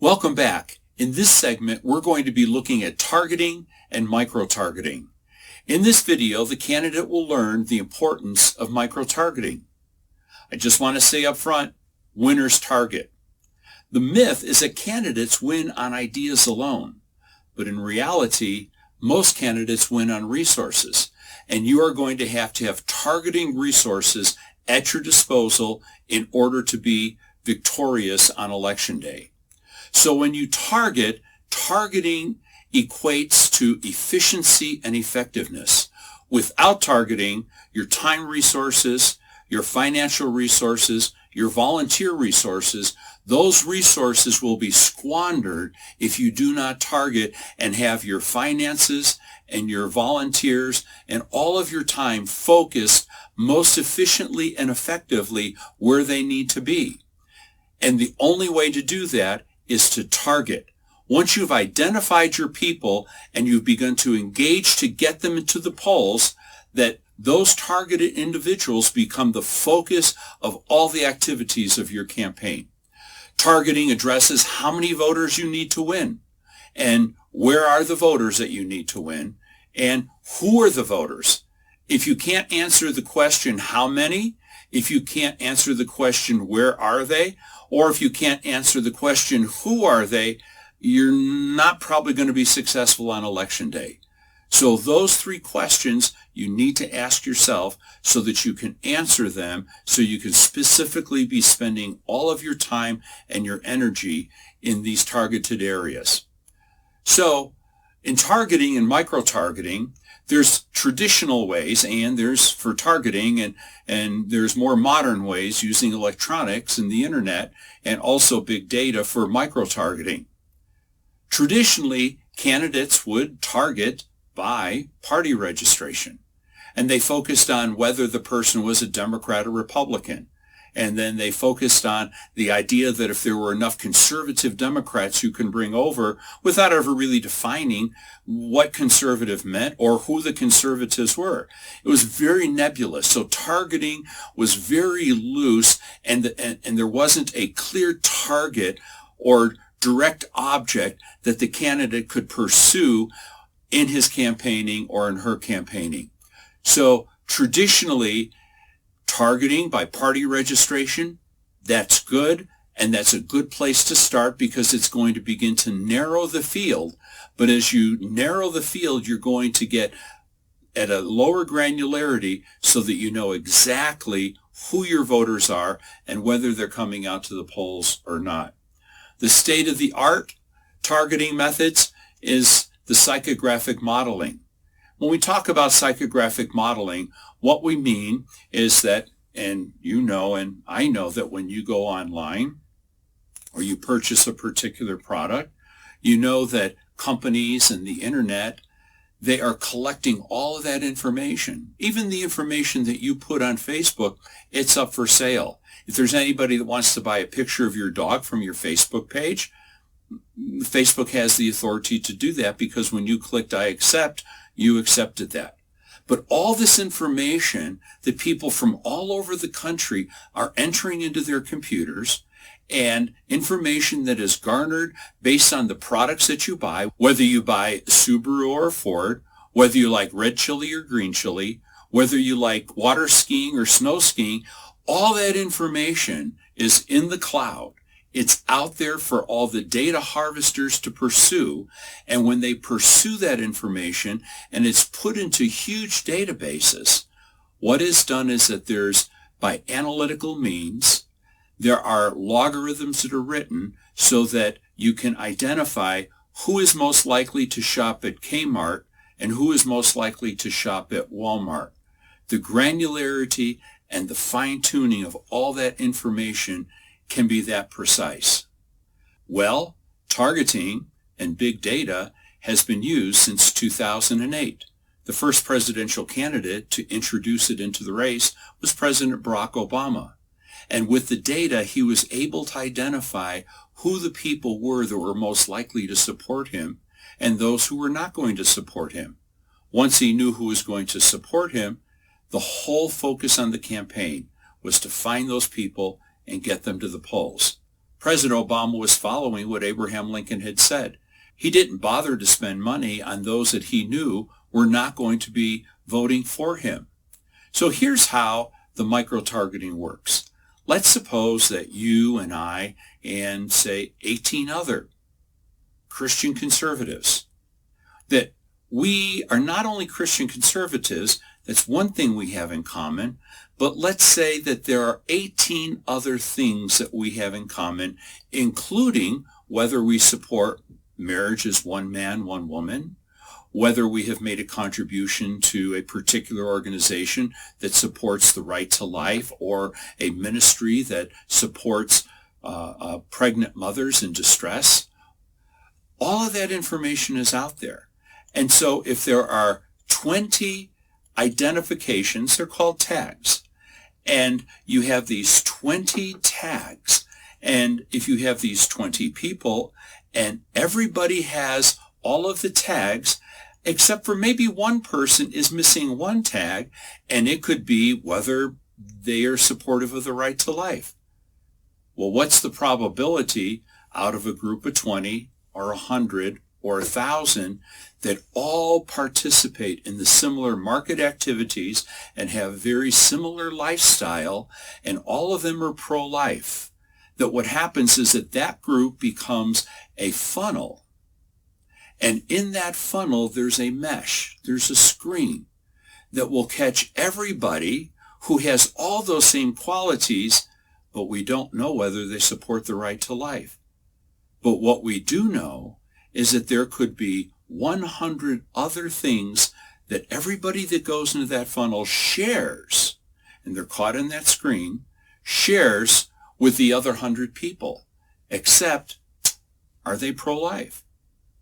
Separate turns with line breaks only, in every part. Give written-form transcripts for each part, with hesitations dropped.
Welcome back. In this segment, we're going to be looking at targeting and micro-targeting. In this video, the candidate will learn the importance of micro-targeting. I just want to say up front, winners target. The myth is that candidates win on ideas alone, but in reality, most candidates win on resources, and you are going to have targeting resources at your disposal in order to be victorious on election day. So when you targeting equates to efficiency and effectiveness. Without targeting, your time resources, your financial resources, your volunteer resources, those resources will be squandered if you do not target and have your finances and your volunteers and all of your time focused most efficiently and effectively where they need to be. And the only way to do that is to target. Once you've identified your people and you've begun to engage to get them into the polls, that those targeted individuals become the focus of all the activities of your campaign. Targeting addresses how many voters you need to win, and where are the voters that you need to win, and who are the voters. If you can't answer the question how many, if you can't answer the question where are they, or if you can't answer the question who are they, you're not probably going to be successful on election day. So those three questions you need to ask yourself so that you can answer them, so you can specifically be spending all of your time and your energy in these targeted areas. So in targeting and micro-targeting, there's traditional ways, and there's for targeting, and there's more modern ways using electronics and the internet and also big data for micro-targeting. Traditionally, candidates would target by party registration, and they focused on whether the person was a Democrat or Republican. And then they focused on the idea that if there were enough conservative Democrats you can bring over without ever really defining what conservative meant or who the conservatives were. It was very nebulous. So targeting was very loose, and there wasn't a clear target or direct object that the candidate could pursue in his campaigning or in her campaigning. So traditionally, targeting by party registration, that's good, and that's a good place to start because it's going to begin to narrow the field. But as you narrow the field, you're going to get at a lower granularity so that you know exactly who your voters are and whether they're coming out to the polls or not. The state-of-the-art targeting methods is the psychographic modeling. When we talk about psychographic modeling, what we mean is that, and you know and I know that when you go online or you purchase a particular product, you know that companies and the internet, they are collecting all of that information. Even the information that you put on Facebook, it's up for sale. If there's anybody that wants to buy a picture of your dog from your Facebook page, Facebook has the authority to do that because when you clicked I accept, you accepted that. But all this information that people from all over the country are entering into their computers, and information that is garnered based on the products that you buy, whether you buy Subaru or Ford, whether you like red chili or green chili, whether you like water skiing or snow skiing, all that information is in the cloud. It's out there for all the data harvesters to pursue, and when they pursue that information and it's put into huge databases, what is done is that there's, by analytical means, there are logarithms that are written so that you can identify who is most likely to shop at Kmart and who is most likely to shop at Walmart. The granularity and the fine-tuning of all that information can be that precise. Well, targeting and big data has been used since 2008. The first presidential candidate to introduce it into the race was President Barack Obama. And with the data, he was able to identify who the people were that were most likely to support him and those who were not going to support him. Once he knew who was going to support him, the whole focus on the campaign was to find those people and get them to the polls. President Obama was following what Abraham Lincoln had said. He didn't bother to spend money on those that he knew were not going to be voting for him. So here's how the micro-targeting works. Let's suppose that you and I and, say, 18 other Christian conservatives, that we are not only Christian conservatives, that's one thing we have in common, but let's say that there are 18 other things that we have in common, including whether we support marriage as one man, one woman, whether we have made a contribution to a particular organization that supports the right to life or a ministry that supports pregnant mothers in distress. All of that information is out there. And so if there are 20 identifications, they're called tags, and you have these 20 tags, and if you have these 20 people and everybody has all of the tags, except for maybe one person is missing one tag, and it could be whether they are supportive of the right to life. Well, what's the probability out of a group of 20 or 100 or 1,000 that all participate in the similar market activities and have very similar lifestyle, and all of them are pro-life? That what happens is that that group becomes a funnel. And in that funnel, there's a mesh, there's a screen that will catch everybody who has all those same qualities, but we don't know whether they support the right to life. But what we do know is that there could be 100 other things that everybody that goes into that funnel shares, and they're caught in that screen, shares with the other 100 people, except, are they pro-life?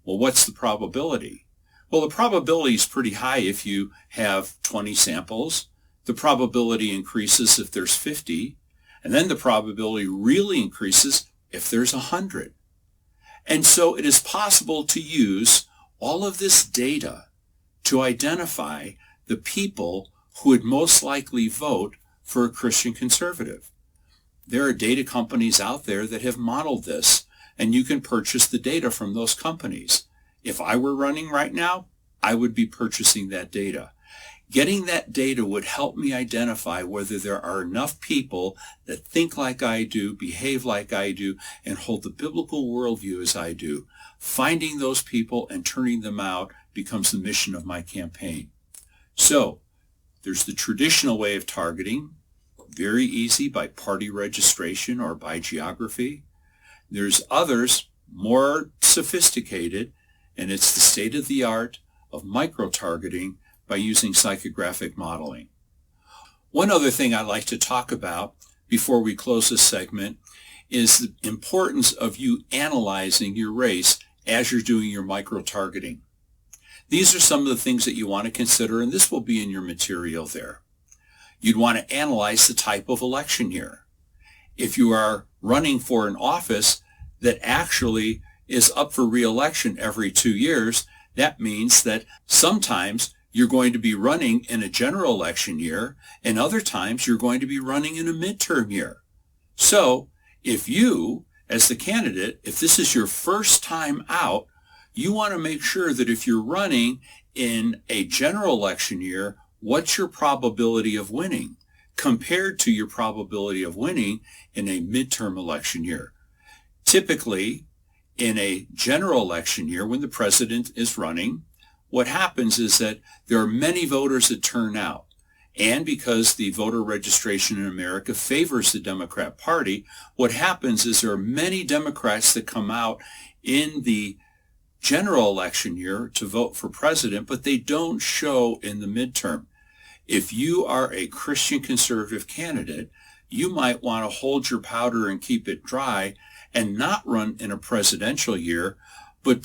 Well, what's the probability? Well, the probability is pretty high if you have 20 samples. The probability increases if there's 50, and then the probability really increases if there's 100. And so it is possible to use all of this data to identify the people who would most likely vote for a Christian conservative. There are data companies out there that have modeled this, and you can purchase the data from those companies. If I were running right now, I would be purchasing that data. Getting that data would help me identify whether there are enough people that think like I do, behave like I do, and hold the biblical worldview as I do. Finding those people and turning them out becomes the mission of my campaign. So, there's the traditional way of targeting, very easy by party registration or by geography. There's others, more sophisticated, and it's the state-of-the-art of micro-targeting by using psychographic modeling. One other thing I'd like to talk about before we close this segment is the importance of you analyzing your race as you're doing your micro-targeting. These are some of the things that you want to consider, and this will be in your material there. You'd want to analyze the type of election year. If you are running for an office that actually is up for re-election every 2 years, that means that sometimes you're going to be running in a general election year, and other times you're going to be running in a midterm year. So if you, as the candidate, if this is your first time out, you want to make sure that if you're running in a general election year, what's your probability of winning compared to your probability of winning in a midterm election year? Typically, in a general election year, when the president is running, what happens is that there are many voters that turn out. And because the voter registration in America favors the Democrat Party, what happens is there are many Democrats that come out in the general election year to vote for president, but they don't show in the midterm. If you are a Christian conservative candidate, you might want to hold your powder and keep it dry and not run in a presidential year, but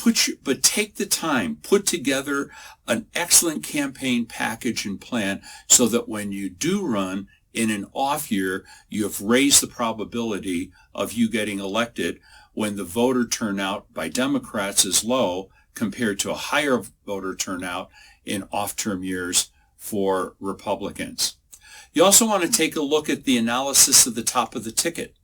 take the time, put together an excellent campaign package and plan so that when you do run in an off year, you have raised the probability of you getting elected when the voter turnout by Democrats is low compared to a higher voter turnout in off-term years for Republicans. You also want to take a look at the analysis of the top of the ticket.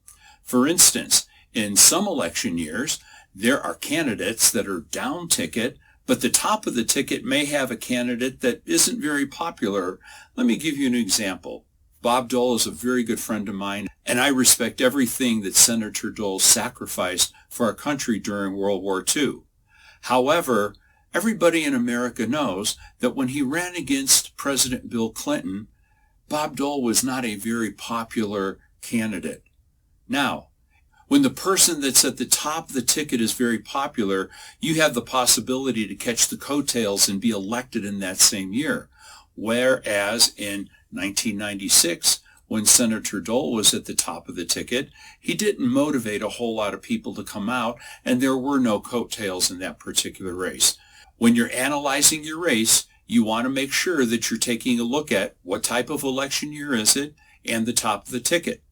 For instance, In some election years, there are candidates that are down ticket, but the top of the ticket may have a candidate that isn't very popular. Let me give you an example. Bob Dole is a very good friend of mine, and I respect everything that Senator Dole sacrificed for our country during World War II. However, everybody in America knows that when he ran against President Bill Clinton, Bob Dole was not a very popular candidate. Now, when the person that's at the top of the ticket is very popular, you have the possibility to catch the coattails and be elected in that same year. Whereas in 1996, when Senator Dole was at the top of the ticket, he didn't motivate a whole lot of people to come out, and there were no coattails in that particular race. When you're analyzing your race, you want to make sure that you're taking a look at what type of election year is it and the top of the ticket.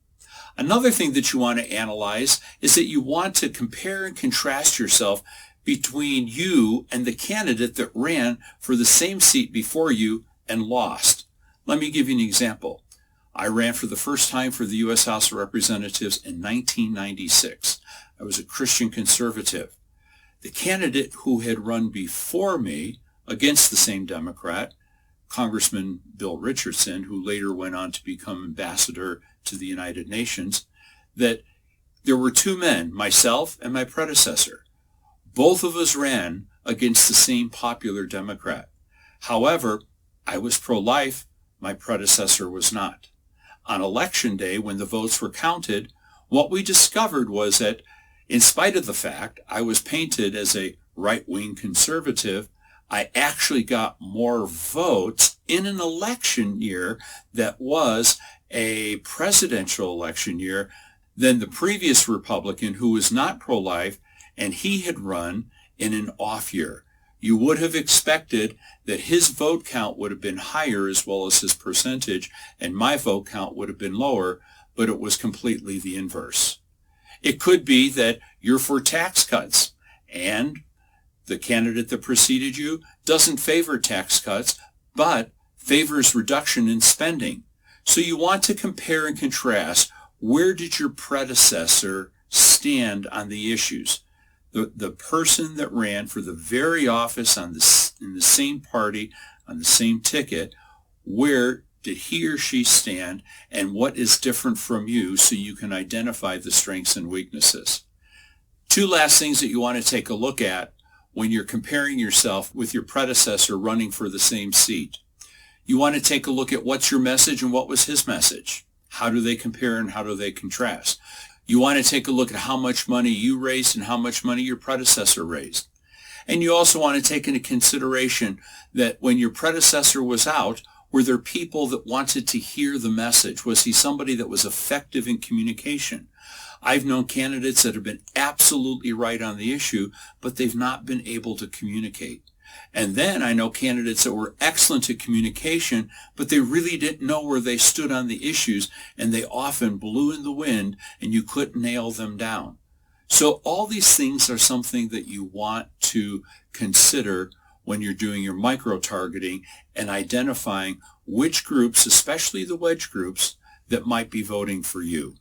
Another thing that you want to analyze is that you want to compare and contrast yourself between you and the candidate that ran for the same seat before you and lost. Let me give you an example. I ran for the first time for the U.S. House of Representatives in 1996. I was a Christian conservative. The candidate who had run before me against the same Democrat, Congressman Bill Richardson, who later went on to become ambassador to the United Nations, that there were two men, myself and my predecessor. Both of us ran against the same popular Democrat. However, I was pro-life, my predecessor was not. On Election Day, when the votes were counted, what we discovered was that in spite of the fact I was painted as a right-wing conservative, I actually got more votes in an election year that was a presidential election year than the previous Republican who was not pro-life, and he had run in an off year. You would have expected that his vote count would have been higher as well as his percentage, and my vote count would have been lower, but it was completely the inverse. It could be that you're for tax cuts, and the candidate that preceded you doesn't favor tax cuts, but favors reduction in spending. So you want to compare and contrast. Where did your predecessor stand on the issues? The person that ran for the very office in the same party, on the same ticket, where did he or she stand, and what is different from you so you can identify the strengths and weaknesses? Two last things that you want to take a look at when you're comparing yourself with your predecessor running for the same seat. You want to take a look at what's your message and what was his message. How do they compare and how do they contrast? You want to take a look at how much money you raised and how much money your predecessor raised. And you also want to take into consideration that when your predecessor was out, were there people that wanted to hear the message? Was he somebody that was effective in communication? I've known candidates that have been absolutely right on the issue, but they've not been able to communicate. And then I know candidates that were excellent at communication, but they really didn't know where they stood on the issues, and they often blew in the wind, and you couldn't nail them down. So all these things are something that you want to consider when you're doing your micro-targeting and identifying which groups, especially the wedge groups, that might be voting for you.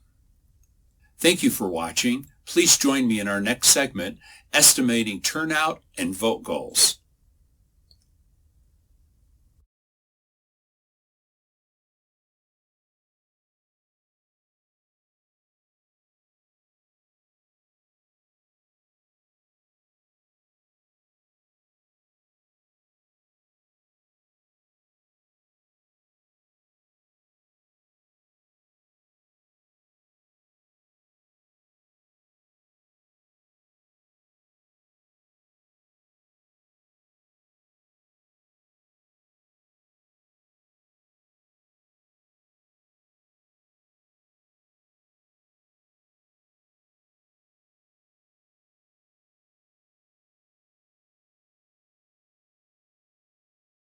Thank you for watching. Please join me in our next segment, Estimating Turnout and Vote Goals.